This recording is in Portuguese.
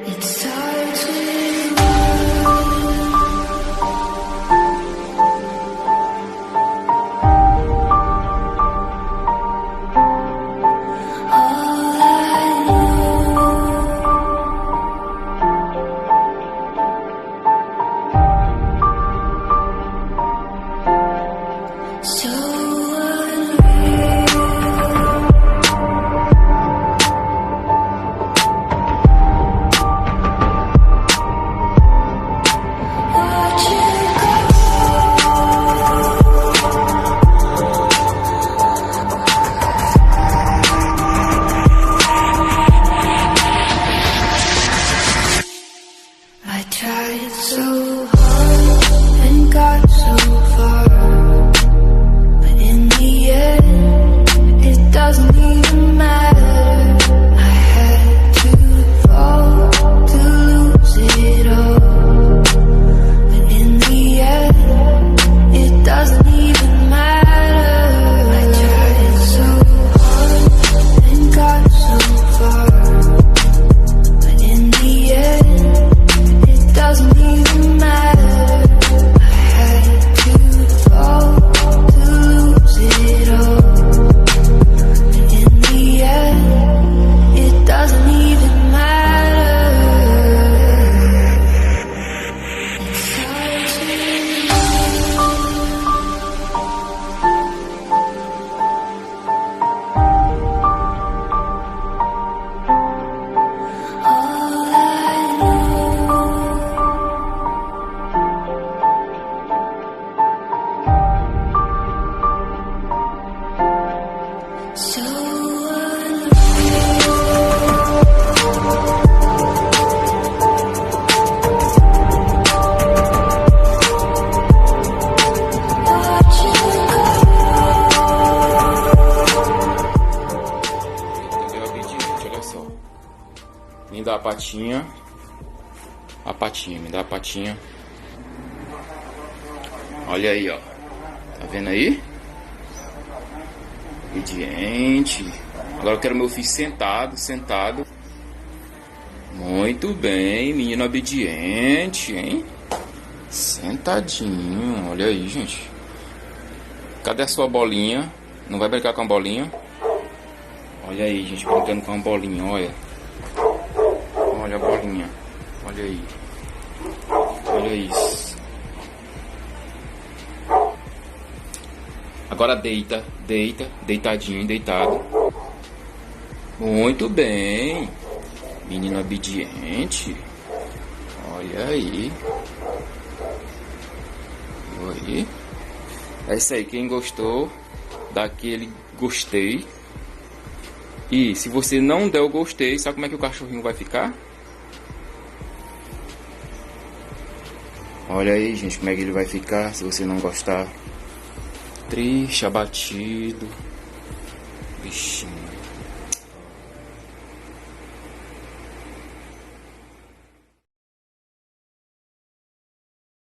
It starts with I tried so hard and got so far, but in the end, it doesn't even matter. I had to fall to lose it all, but in the end, it doesn't even matter. I tried so hard and got so far, but in the end, doesn't even matter. I had to fall to lose it all, but in the end, it doesn't even matter. It's hard all I know. So entendeu, obediente? Olha só. Me dá a patinha. A patinha, me dá a patinha. Olha aí, ó. Tá vendo aí? Obediente. Agora eu quero meu filho sentado. Muito bem, menino obediente, hein? Sentadinho. Olha aí, gente. Cadê a sua bolinha? Não vai brincar com a bolinha? Olha aí, gente, brincando com a bolinha, olha. Olha a bolinha. Olha aí. Olha isso. Agora deitadinho, deitado. Muito bem. Menino obediente. Olha aí. Oi. É isso aí, quem gostou, dá aquele gostei. E se você não der o gostei, sabe como é que o cachorrinho vai ficar? Olha aí, gente, como é que ele vai ficar se você não gostar. Triste, abatido. Bichinho.